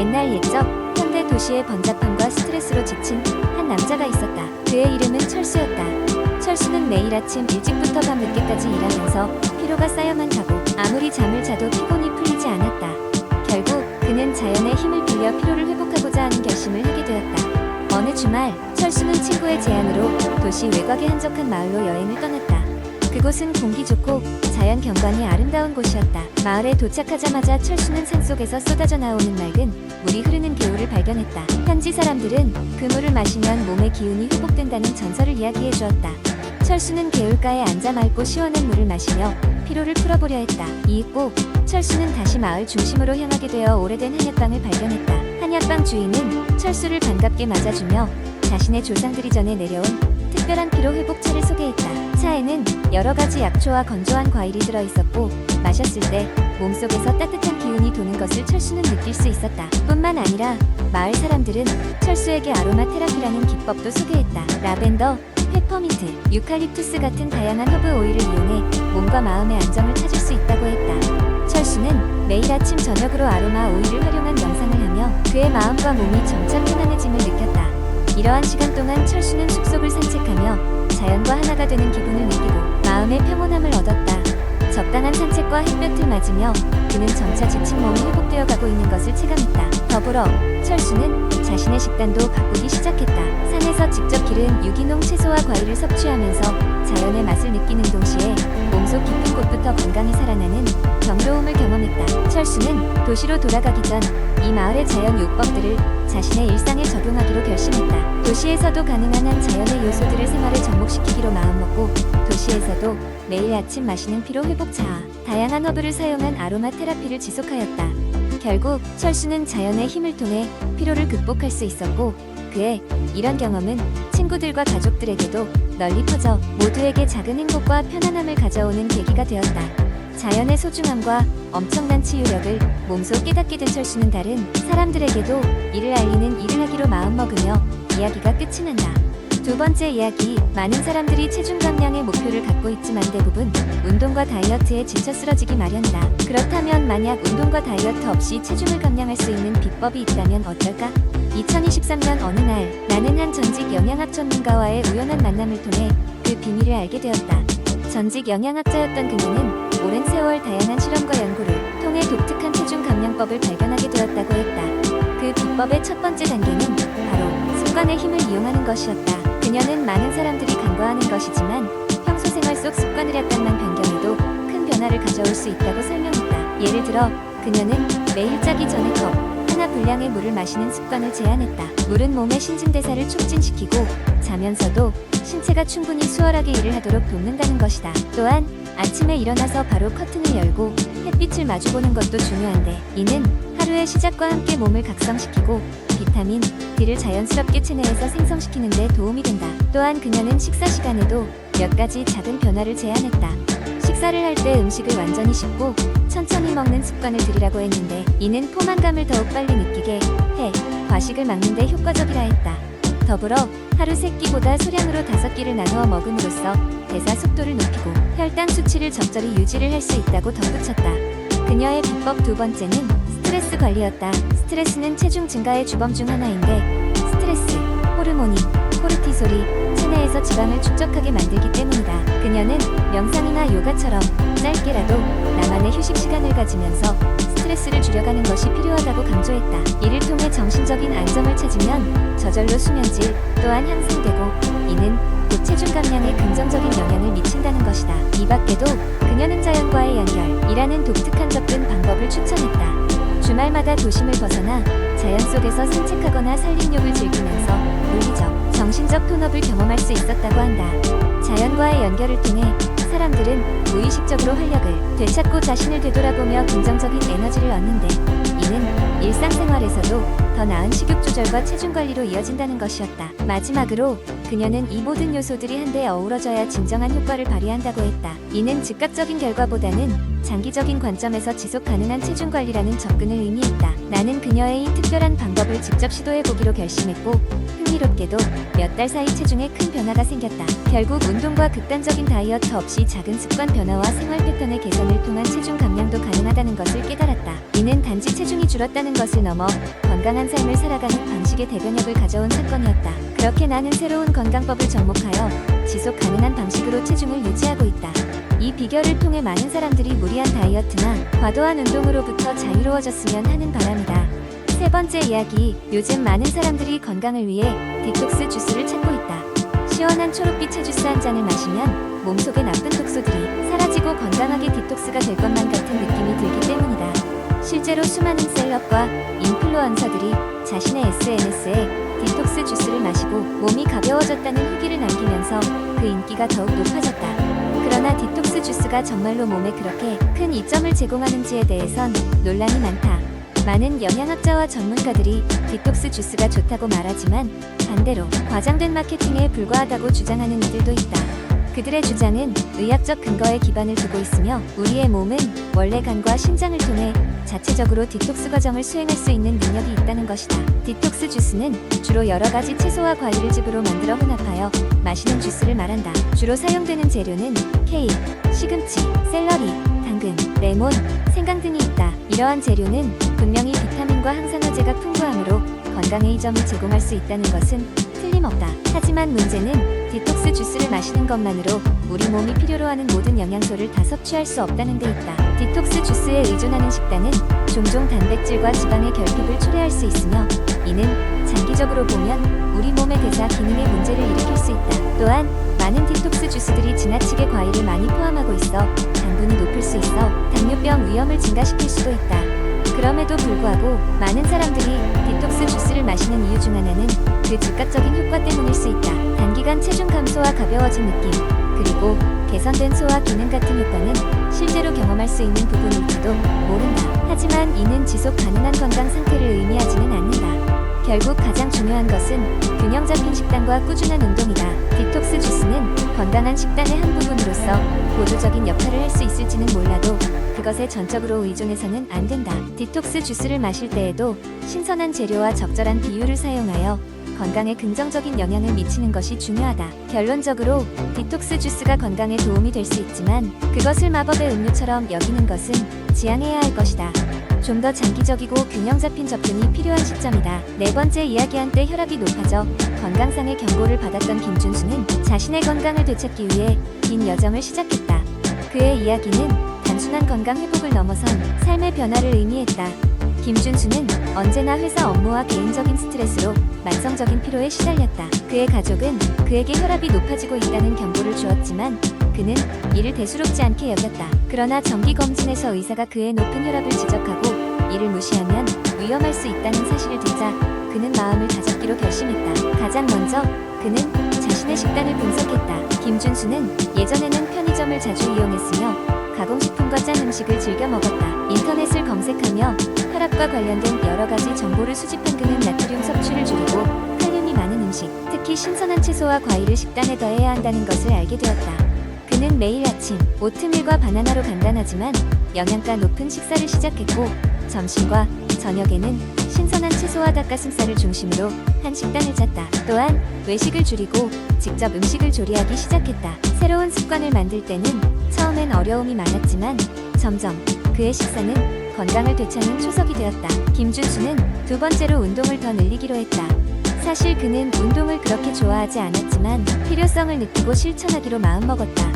옛날 옛적 현대 도시의 번잡함과 스트레스로 지친 한 남자가 있었다. 그의 이름은 철수였다. 철수는 매일 아침 일찍부터 밤 늦게까지 일하면서 피로가 쌓여만 가고 아무리 잠을 자도 피곤이 풀리지 않았다. 결국 그는 자연의 힘을 빌려 피로를 회복하고자 하는 결심을 하게 되었다. 어느 주말 철수는 친구의 제안으로 도시 외곽의 한적한 마을로 여행을 떠났다. 그곳은 공기 좋고 자연 경관이 아름다운 곳이었다. 마을에 도착하자마자 철수는 산속에서 쏟아져 나오는 맑은 물이 흐르는 개울을 발견했다. 현지 사람들은 그 물을 마시면 몸의 기운이 회복된다는 전설을 이야기해 주었다. 철수는 개울가에 앉아 맑고 시원한 물을 마시며 피로를 풀어보려 했다. 이윽 고 철수는 다시 마을 중심으로 향하게 되어 오래된 한약방을 발견했다. 한약방 주인은 철수를 반갑게 맞아주며 자신의 조상들이 전해 내려온 특별한 피로 회복차를 소개했다. 차에는 여러 가지 약초와 건조한 과일이 들어있었고 마셨을 때 몸속에서 따뜻한 기운이 도는 것을 철수는 느낄 수 있었다. 뿐만 아니라 마을 사람들은 철수에게 아로마 테라피라는 기법도 소개했다. 라벤더, 페퍼민트, 유칼립투스 같은 다양한 허브 오일을 이용해 몸과 마음의 안정을 찾을 수 있다고 했다. 철수는 매일 아침 저녁으로 아로마 오일을 활용한 명상을 하며 그의 마음과 몸이 점차 편안해짐을 느꼈다. 이러한 시간 동안 철수는 숲속을 산책하며 자연과 하나가 되는 기분을 느끼고 마음의 평온함을 얻었다. 적당한 산책과 햇볕을 맞으며 그는 점차 지친 몸이 회복되어 가고 있는 것을 체감했다. 더불어 철수는 자신의 식단도 바꾸기 시작했다. 산에서 직접 기른 유기농 채소와 과일을 섭취하면서 자연의 맛을 느끼는 동시에 몸속 깊은 곳부터 건강이 살아나는 경로움을 경험했다. 철수는 도시로 돌아가기 전 이 마을의 자연 요법들을 자신의 일상에 적용하기로 결심했다. 도시에서도 가능한 한 자연의 요소들을 생활에 접목시키기로 마음먹고 도시에서도 매일 아침 마시는 피로 회복차와 다양한 허브를 사용한 아로마 테라피를 지속하였다. 결국 철수는 자연의 힘을 통해 피로를 극복할 수 있었고 그의 이런 경험은 친구들과 가족들에게도 널리 퍼져 모두에게 작은 행복과 편안함을 가져오는 계기가 되었다. 자연의 소중함과 엄청난 치유력을 몸소 깨닫게 된 철수는 다른 사람들에게도 이를 알리는 일을 하기로 마음먹으며 이야기가 끝이 난다. 두 번째 이야기, 많은 사람들이 체중 감량의 목표를 갖고 있지만 대부분 운동과 다이어트에 지쳐 쓰러지기 마련이다. 그렇다면 만약 운동과 다이어트 없이 체중을 감량할 수 있는 비법이 있다면 어떨까? 2023년 어느 날 나는 한 전직 영양학 전문가와의 우연한 만남을 통해 그 비밀을 알게 되었다. 전직 영양학자였던 그녀는 오랜 세월 다양한 실험과 연구를 통해 독특한 체중 감량법을 발견하게 되었다고 했다. 그 비법의 첫 번째 단계는 바로 습관의 힘을 이용하는 것이었다. 그녀는 많은 사람들이 간과하는 것이지만 평소 생활 속 습관을 약간만 변경해도 큰 변화를 가져올 수 있다고 설명했다. 예를 들어 그녀는 매일 자기 전에 컵 하나 분량의 물을 마시는 습관을 제안했다. 물은 몸의 신진대사를 촉진시키고 자면서도 신체가 충분히 수월하게 일을 하도록 돕는다는 것이다. 또한 아침에 일어나서 바로 커튼을 열고 햇빛을 마주보는 것도 중요한데 이는 하루의 시작과 함께 몸을 각성시키고 비타민 D를 자연스럽게 체내에서 생성시키는 데 도움이 된다. 또한 그녀는 식사 시간에도 몇 가지 작은 변화를 제안했다. 식사를 할 때 음식을 완전히 씹고 천천히 먹는 습관을 들이라고 했는데 이는 포만감을 더욱 빨리 느끼게 해 과식을 막는 데 효과적이라 했다. 더불어 하루 3끼보다 소량으로 5끼를 나누어 먹음으로써 대사 속도를 높이고 혈당 수치를 적절히 유지를 할 수 있다고 덧붙였다. 그녀의 비법 두 번째는 스트레스 관리였다. 스트레스는 체중 증가의 주범 중 하나인데 스트레스 호르몬이 코르티솔이 체내에서 지방을 축적하게 만들기 때문이다. 그녀는 명상이나 요가처럼 짧게라도 나만의 휴식 시간을 가지면서 스트레스를 줄여가는 것이 필요하다고 강조했다. 이를 통해 정신적인 안정을 찾으면 저절로 수면질 또한 향상되고 이는 곧 체중 감량에 긍정적인 영향을 미친다는 것이다. 이 밖에도 그녀는 자연과의 연결이라는 독특한 접근 방법을 추천했다. 주말마다 도심을 벗어나 자연 속에서 산책하거나 산림욕을 즐기면서 물리적, 정신적 톤업을 경험할 수 있었다고 한다. 자연과의 연결을 통해 사람들은 무의식적으로 활력을 되찾고 자신을 되돌아보며 긍정적인 에너지를 얻는데 이는 일상생활에서도 더 나은 식욕 조절과 체중 관리로 이어진다는 것이었다. 마지막으로 그녀는 이 모든 요소들이 한데 어우러져야 진정한 효과를 발휘한다고 했다. 이는 즉각적인 결과보다는 장기적인 관점에서 지속 가능한 체중 관리라는 접근을 의미했다. 나는 그녀의 이 특별한 방법을 직접 시도해보기로 결심했고 흥미롭게도 몇 달 사이 체중에 큰 변화가 생겼다. 결국 운동과 극단적인 다이어트 없이 작은 습관 변화와 생활 패턴의 개선을 통한 체중 감량도 가능하다는 것을 깨달았다. 이는 단지 체중이 줄었다는 것을 넘어 건강한 삶을 살아가는 방식의 대변혁을 가져온 사건이었다. 그렇게 나는 새로운 건강법을 접목하여 지속 가능한 방식으로 체중을 유지하고 있다. 이 비결을 통해 많은 사람들이 무리한 다이어트나 과도한 운동으로부터 자유로워졌으면 하는 바람이다. 세 번째 이야기, 요즘 많은 사람들이 건강을 위해 디톡스 주스를 찾고 있다. 시원한 초록빛 채주스 한 잔을 마시면 몸속의 나쁜 독소들이 사라지고 건강하게 디톡스가 될 것만 같은 느낌이 들기 때문이다. 실제로 수많은 셀럽과 인플루언서들이 자신의 SNS에 디톡스 주스를 마시고 몸이 가벼워졌다는 후기를 남기면서 그 인기가 더욱 높아졌다. 그러나 디톡스 주스가 정말로 몸에 그렇게 큰 이점을 제공하는지에 대해선 논란이 많다. 많은 영양학자와 전문가들이 디톡스 주스가 좋다고 말하지만 반대로 과장된 마케팅에 불과하다고 주장하는 이들도 있다. 그들의 주장은 의학적 근거에 기반을 두고 있으며 우리의 몸은 원래 간과 심장을 통해 자체적으로 디톡스 과정을 수행할 수 있는 능력이 있다는 것이다. 디톡스 주스는 주로 여러 가지 채소와 과일을 즙으로 만들어 혼합하여 마시는 주스를 말한다. 주로 사용되는 재료는 케일, 시금치, 샐러리, 당근, 레몬, 생강 등이 있다. 이러한 재료는 분명히 비타민과 항산화제가 풍부하므로 건강에 이점을 제공할 수 있다는 것은 틀림없다. 하지만 문제는 디톡스 주스를 마시는 것만으로 우리 몸이 필요로 하는 모든 영양소를 다 섭취할 수 없다는 데 있다. 디톡스 주스에 의존하는 식단은 종종 단백질과 지방의 결핍을 초래할 수 있으며 이는 장기적으로 보면 우리 몸의 대사 기능에 문제를 일으킬 수 있다. 또한 많은 디톡스 주스들이 지나치게 과일을 많이 포함하고 있어 당분이 높을 수 있어 당뇨병 위험을 증가시킬 수도 있다. 그럼에도 불구하고 많은 사람들이 디톡스 주스를 마시는 이유 중 하나는 그 즉각적인 효과 때문일 수 있다. 단기간 체중 감소와 가벼워진 느낌, 그리고 개선된 소화 기능 같은 효과는 실제로 경험할 수 있는 부분일지도 모른다. 하지만 이는 지속 가능한 건강 상태를 의미하지는 않는다. 결국 가장 중요한 것은 균형 잡힌 식단과 꾸준한 운동이다. 디톡스 주스는 건강한 식단의 한 부분으로서 보조적인 역할을 할 수 있을지는 몰라도 그것에 전적으로 의존해서는 안 된다. 디톡스 주스를 마실 때에도 신선한 재료와 적절한 비율을 사용하여 건강에 긍정적인 영향을 미치는 것이 중요하다. 결론적으로 디톡스 주스가 건강에 도움이 될 수 있지만 그것을 마법의 음료처럼 여기는 것은 지양해야 할 것이다. 좀 더 장기적이고 균형 잡힌 접근이 필요한 시점이다. 네 번째, 이야기한 때 혈압이 높아져 건강상의 경고를 받았던 김준수는 자신의 건강을 되찾기 위해 긴 여정을 시작했다. 그의 이야기는 단순한 건강 회복을 넘어선 삶의 변화를 의미했다. 김준수는 언제나 회사 업무와 개인적인 스트레스로 만성적인 피로에 시달렸다. 그의 가족은 그에게 혈압이 높아지고 있다는 경고를 주었지만 그는 이를 대수롭지 않게 여겼다. 그러나 정기검진에서 의사가 그의 높은 혈압을 지적하고 이를 무시하면 위험할 수 있다는 사실을 듣자 그는 마음을 다잡기로 결심했다. 가장 먼저 그는 자신의 식단을 분석했다. 김준수는 예전에는 편의점을 자주 이용했으며 가공식품과 짠 음식을 즐겨 먹었다. 인터넷을 검색하며 혈압과 관련된 여러 가지 정보를 수집한 그는 나트륨 섭취를 줄이고 칼륨이 많은 음식, 특히 신선한 채소와 과일을 식단에 더해야 한다는 것을 알게 되었다. 그는 매일 아침 오트밀과 바나나로 간단하지만 영양가 높은 식사를 시작했고 점심과 저녁에는 신선한 채소와 닭가슴살을 중심으로 한 식단을 짰다. 또한 외식을 줄이고 직접 음식을 조리하기 시작했다. 새로운 습관을 만들 때는 처음엔 어려움이 많았지만 점점 그의 식사는 건강을 되찾는 초석이 되었다. 김준수는 두 번째로 운동을 더 늘리기로 했다. 사실 그는 운동을 그렇게 좋아하지 않았지만 필요성을 느끼고 실천하기로 마음먹었다.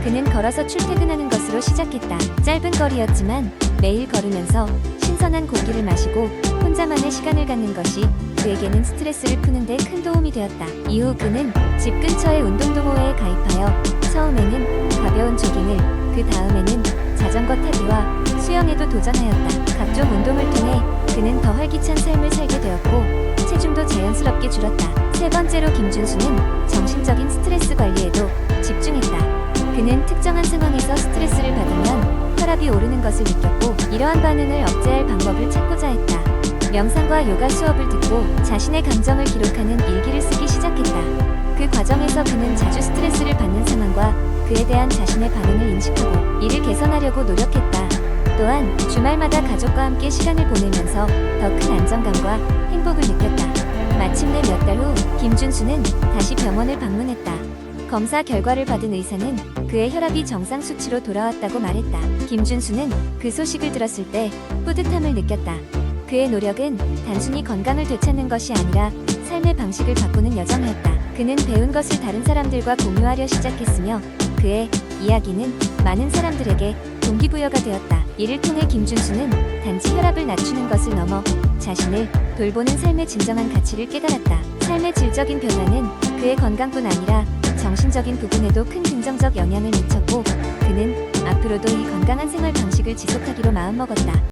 그는 걸어서 출퇴근하는 것으로 시작했다. 짧은 거리였지만 매일 걸으면서 신선한 공기를 마시고 혼자만의 시간을 갖는 것이 그에게는 스트레스를 푸는데 큰 도움이 되었다. 이후 그는 집 근처의 운동동호회에 가입하여 처음에는 가벼운 조깅을, 그 다음에는 자전거 타기와 수영에도 도전하였다. 각종 운동을 통해 그는 더 활기찬 삶을 살게 되었고 체중도 자연스럽게 줄었다. 세 번째로 김준수는 정신적인 스트레스 관리에도 집중했다. 그는 특정한 상황에서 스트레스를 받으면 혈압이 오르는 것을 느꼈고 이러한 반응을 억제할 방법을 찾고자 했다. 명상과 요가 수업을 듣고 자신의 감정을 기록하는 일기를 쓰기 시작했다. 그 과정에서 그는 자주 스트레스를 받는 상황과 그에 대한 자신의 반응을 인식하고 이를 개선하려고 노력했다. 또한 주말마다 가족과 함께 시간을 보내면서 더 큰 안정감과 행복을 느꼈다. 마침내 몇 달 후 김준수는 다시 병원을 방문했다. 검사 결과를 받은 의사는 그의 혈압이 정상 수치로 돌아왔다고 말했다. 김준수는 그 소식을 들었을 때 뿌듯함을 느꼈다. 그의 노력은 단순히 건강을 되찾는 것이 아니라 삶의 방식을 바꾸는 여정이었다. 그는 배운 것을 다른 사람들과 공유하려 시작했으며 그의 이야기는 많은 사람들에게 동기부여가 되었다. 이를 통해 김준수는 단지 혈압을 낮추는 것을 넘어 자신을 돌보는 삶의 진정한 가치를 깨달았다. 삶의 질적인 변화는 그의 건강뿐 아니라 정신적인 부분에도 큰 긍정적 영향을 미쳤고 그는 앞으로도 이 건강한 생활 방식을 지속하기로 마음먹었다.